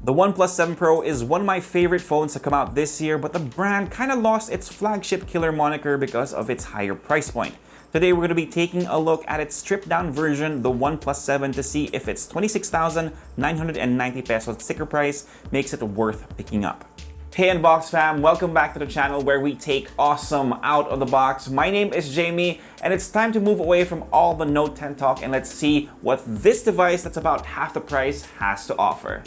The OnePlus 7 Pro is one of my favorite phones to come out this year, but the brand kind of lost its flagship killer moniker because of its higher price point. Today we're going to be taking a look at its stripped down version, the OnePlus 7, to see if its 26,990 pesos sticker price makes it worth picking up. Hey Unbox fam, welcome back to the channel where we take awesome out of the box. My name is Jamie and it's time to move away from all the Note 10 talk and let's see what this device that's about half the price has to offer.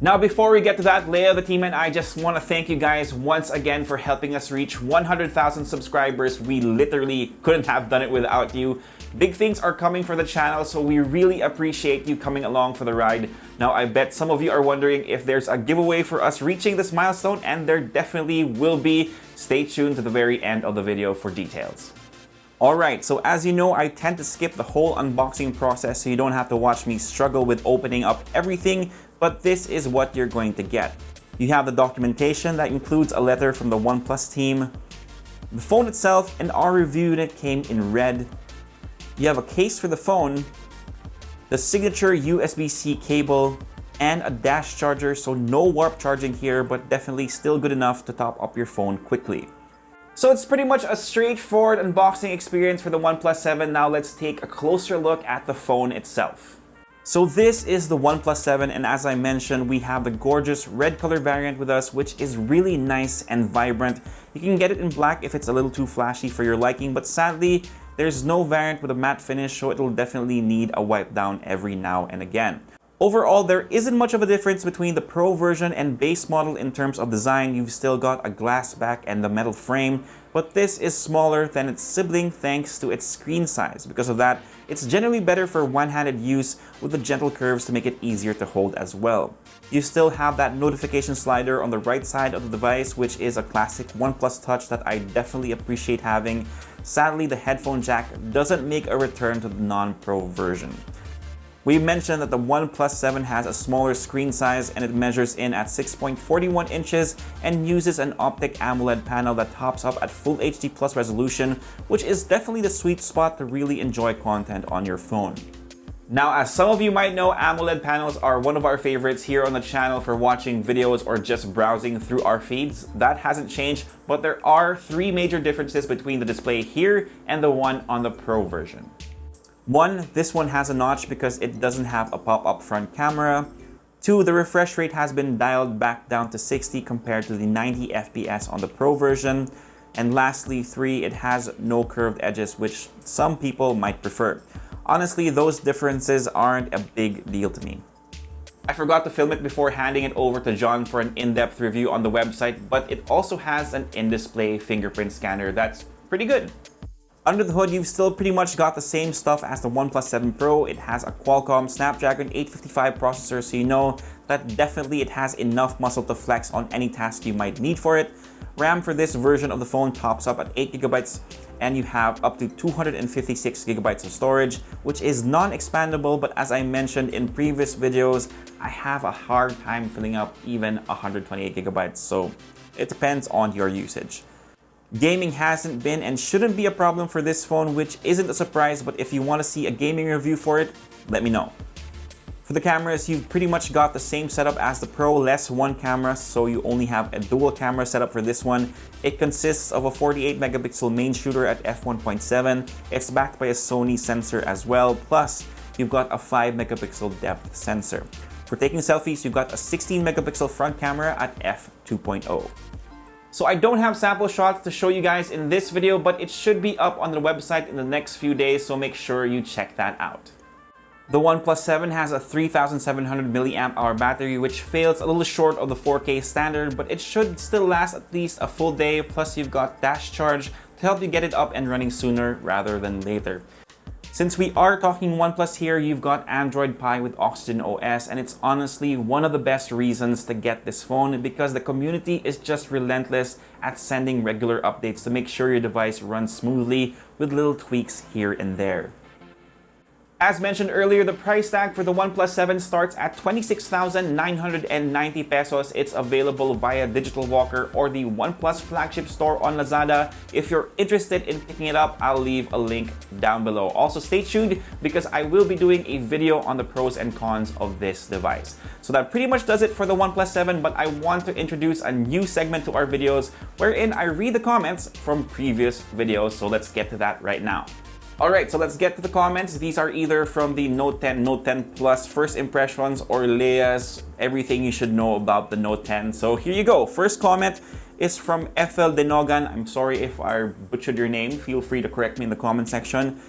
Now before we get to that, Leia, the team, and I just want to thank you guys once again for helping us reach 100,000 subscribers. We literally couldn't have done it without you. Big things are coming for the channel, so we really appreciate you coming along for the ride. Now I bet some of you are wondering if there's a giveaway for us reaching this milestone, and there definitely will be. Stay tuned to the very end of the video for details. Alright, so as you know, I tend to skip the whole unboxing process so you don't have to watch me struggle with opening up everything, but this is what you're going to get. You have the documentation that includes a letter from the OnePlus team, the phone itself, and our review unit came in red. You have a case for the phone, the signature USB-C cable, and a dash charger, so no warp charging here, but definitely still good enough to top up your phone quickly. So it's pretty much a straightforward unboxing experience for the OnePlus 7. Now let's take a closer look at the phone itself. So this is the OnePlus 7, and as I mentioned, we have the gorgeous red color variant with us, which is really nice and vibrant. You can get it in black if it's a little too flashy for your liking, but sadly, there's no variant with a matte finish, so it'll definitely need a wipe down every now and again. Overall, there isn't much of a difference between the Pro version and base model in terms of design. You've still got a glass back and the metal frame, but this is smaller than its sibling thanks to its screen size. Because of that, it's generally better for one-handed use with the gentle curves to make it easier to hold as well. You still have that notification slider on the right side of the device, which is a classic OnePlus touch that I definitely appreciate having. Sadly, the headphone jack doesn't make a return to the non-Pro version. We mentioned that the OnePlus 7 has a smaller screen size and it measures in at 6.41 inches and uses an optic AMOLED panel that tops up at Full HD Plus resolution, which is definitely the sweet spot to really enjoy content on your phone. Now, as some of you might know, AMOLED panels are one of our favorites here on the channel for watching videos or just browsing through our feeds. That hasn't changed, but there are three major differences between the display here and the one on the Pro version. One, this one has a notch because it doesn't have a pop-up front camera. Two, the refresh rate has been dialed back down to 60 compared to the 90 FPS on the Pro version. And lastly, three, it has no curved edges, which some people might prefer. Honestly, those differences aren't a big deal to me. I forgot to film it before handing it over to John for an in-depth review on the website, but it also has an in-display fingerprint scanner that's pretty good. Under the hood, you've still pretty much got the same stuff as the OnePlus 7 Pro. It has a Qualcomm Snapdragon 855 processor, so you know that definitely it has enough muscle to flex on any task you might need for it. RAM for this version of the phone tops up at 8GB, and you have up to 256GB of storage, which is non-expandable, but as I mentioned in previous videos, I have a hard time filling up even 128GB, so it depends on your usage. Gaming hasn't been and shouldn't be a problem for this phone, which isn't a surprise, but if you want to see a gaming review for it, let me know. For the cameras, you've pretty much got the same setup as the Pro, less one camera, so you only have a dual camera setup for this one. It consists of a 48 megapixel main shooter at f1.7. It's backed by a Sony sensor as well, plus you've got a 5 megapixel depth sensor. For taking selfies, you've got a 16 megapixel front camera at f2.0. So I don't have sample shots to show you guys in this video, but it should be up on the website in the next few days, so make sure you check that out. The OnePlus 7 has a 3700 mAh battery, which fails a little short of the 4K standard, but it should still last at least a full day, plus you've got dash charge to help you get it up and running sooner rather than later. Since we are talking OnePlus here, you've got Android Pie with Oxygen OS, and it's honestly one of the best reasons to get this phone because the community is just relentless at sending regular updates to make sure your device runs smoothly with little tweaks here and there. As mentioned earlier, the price tag for the OnePlus 7 starts at 26,990 pesos. It's available via Digital Walker or the OnePlus flagship store on Lazada. If you're interested in picking it up, I'll leave a link down below. Also, stay tuned because I will be doing a video on the pros and cons of this device. So that pretty much does it for the OnePlus 7, but I want to introduce a new segment to our videos wherein I read the comments from previous videos. So let's get to that right now. Alright, so let's get to the comments. These are either from the Note 10, Note 10 Plus first impressions, or Leia's everything you should know about the Note 10. So here you go. First comment is from Ethel Denogan. I'm sorry if I butchered your name. Feel free to correct me in the comment section.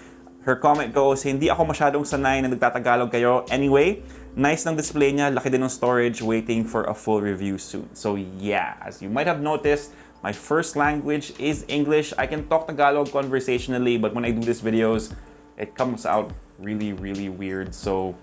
Her comment goes, hindi ako masyadong sanay na nagtatagalog kayo. Anyway, nice ng display niya, laki din ng storage, waiting for a full review soon. So yeah, as you might have noticed, my first language is English. I can talk Tagalog conversationally, but when I do these videos, it comes out really, really weird. So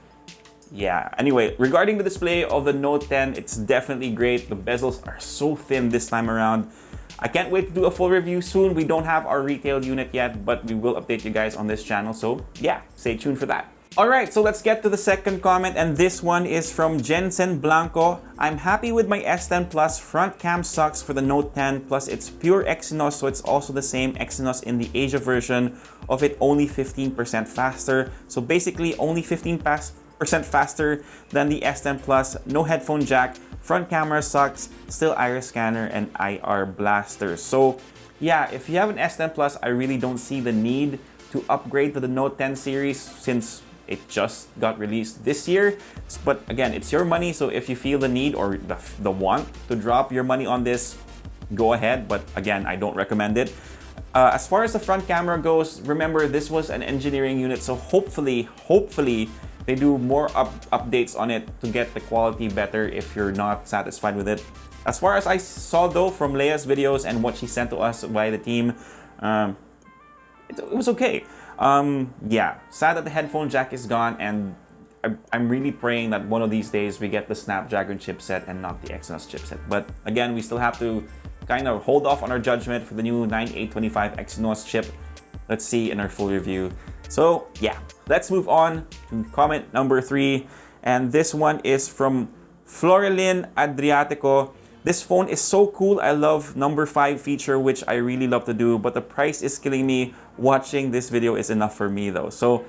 yeah. Anyway, regarding the display of the Note 10, it's definitely great. The bezels are so thin this time around. I can't wait to do a full review soon. We don't have our retail unit yet, but we will update you guys on this channel. So yeah, stay tuned for that. Alright, so let's get to the second comment, and this one is from Jensen Blanco. I'm happy with my S10 Plus. Front cam sucks for the Note 10 Plus. It's pure Exynos, so it's also the same Exynos in the Asia version of it, only 15% faster. So basically only 15% faster than the S10 Plus. No headphone jack, front camera sucks, still iris scanner and IR blaster. So yeah, if you have an S10 Plus, I really don't see the need to upgrade to the Note 10 series since it just got released this year. But again, it's your money, so if you feel the need or the want to drop your money on this, go ahead. But again, I don't recommend it. As far as the front camera goes, remember this was an engineering unit, so hopefully they do more updates on it to get the quality better if you're not satisfied with it. As far as I saw though from Leia's videos and what she sent to us by the team, it was okay. Yeah, sad that the headphone jack is gone, and I'm really praying that one of these days we get the Snapdragon chipset and not the Exynos chipset. But again, we still have to kind of hold off on our judgment for the new 9825 Exynos chip. Let's see in our full review. So yeah, let's move on to comment number 3, and this one is from Florilyn Adriatico. This phone is so cool. I love number 5 feature, which I really love to do, but the price is killing me. Watching this video is enough for me though. So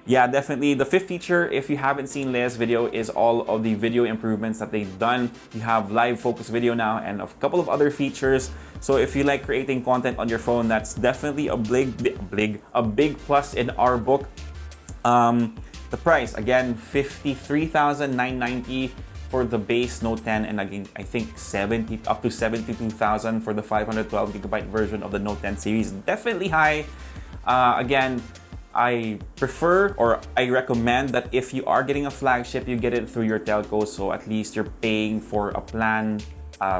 yeah, definitely the 5th feature, if you haven't seen Leia's video, is all of the video improvements that they've done. You have live focus video now and a couple of other features. So if you like creating content on your phone, that's definitely a big plus in our book. The price, again, 53,990 for the base Note 10, and again, I think up to 72,000 for the 512GB version of the Note 10 series. Definitely high. Again, I prefer, or I recommend that if you are getting a flagship, you get it through your telco, so at least you're paying for a plan,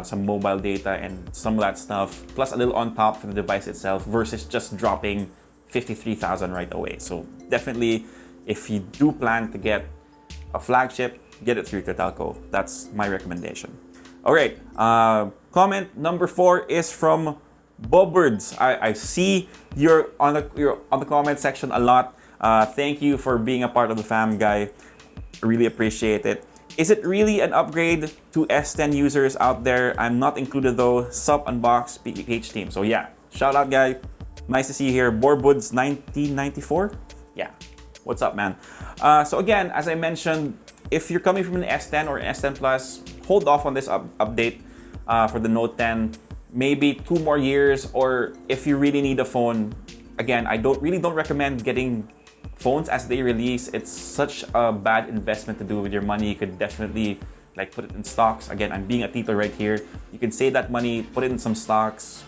some mobile data and some of that stuff, plus a little on top for the device itself, versus just dropping 53,000 right away. So definitely, if you do plan to get a flagship, get it through your telco. That's my recommendation. All right, comment number 4 is from Bobbirds. I see you're on the comment section a lot. Thank you for being a part of the fam, guy. I really appreciate it. Is it really an upgrade to S10 users out there? I'm not included though. Sub unbox PH team. So yeah, shout out, guy. Nice to see you here. Borboods 1994. Yeah, what's up, man? So again, as I mentioned, if you're coming from an S10 or an S10 Plus, hold off on this update for the Note 10. Maybe 2 more years, or if you really need a phone, again, I don't recommend getting phones as they release. It's such a bad investment to do with your money. You could definitely like put it in stocks. Again, I'm being a tito right here. You can save that money, put it in some stocks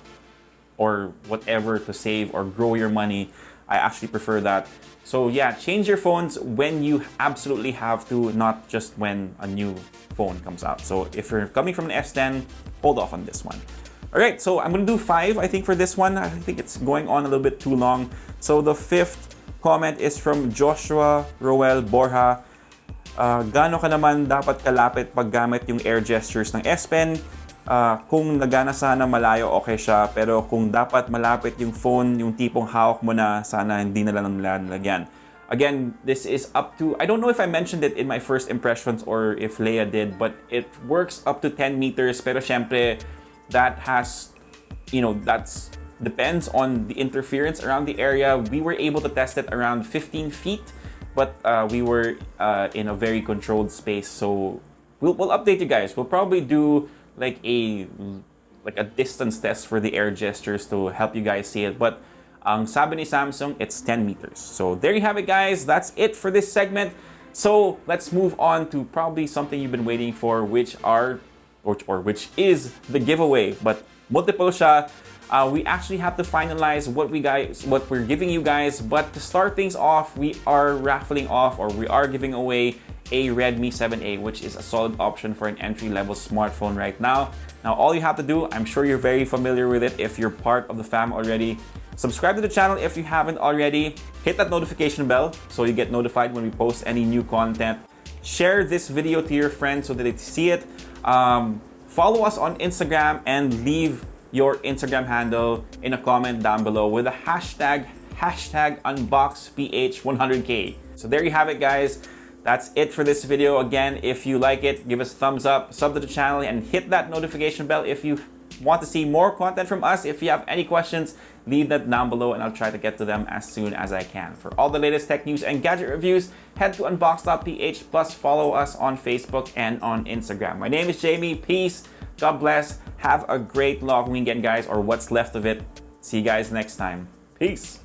or whatever to save or grow your money. I actually prefer that. So yeah, change your phones when you absolutely have to, not just when a new phone comes out. So if you're coming from an S10, hold off on this one. All right, so I'm gonna do 5, I think, for this one. I think it's going on a little bit too long. So the 5th comment is from Joshua Roel Borja. Gaano ka naman dapat kalapit paggamit yung air gestures ng S Pen? Kung nagana sana malayo, okay siya. Pero kung dapat malapit yung phone, yung tipong hawak mo na, sana hindi na lang nila nilagyan. Again, this is up to, I don't know if I mentioned it in my first impressions or if Leia did, but it works up to 10 meters. Pero syempre, that has, that's depends on the interference around the area. We were able to test it around 15 feet, but we were in a very controlled space. So we'll update you guys. We'll probably do like a distance test for the air gestures to help you guys see it. But ang sabi ni Samsung, it's 10 meters. So there you have it, guys. That's it for this segment. So let's move on to probably something you've been waiting for, which is the giveaway. But multiple siya. We actually have to finalize what we're giving you guys. But to start things off, we are giving away a Redmi 7A, which is a solid option for an entry-level smartphone right now. Now, all you have to do, I'm sure you're very familiar with it if you're part of the fam already. Subscribe to the channel if you haven't already. Hit that notification bell so you get notified when we post any new content. Share this video to your friends so that they see it. Follow us on Instagram and leave your Instagram handle in a comment down below with a hashtag UnboxPH100K. So there you have it, guys. That's it for this video. Again, if you like it, give us a thumbs up, sub to the channel, and hit that notification bell if you want to see more content from us. If you have any questions, leave that down below and I'll try to get to them as soon as I can. For all the latest tech news and gadget reviews, head to unbox.ph, plus follow us on Facebook and on Instagram. My name is Jamie. Peace. God bless. Have a great long weekend, guys, or what's left of it. See you guys next time. Peace.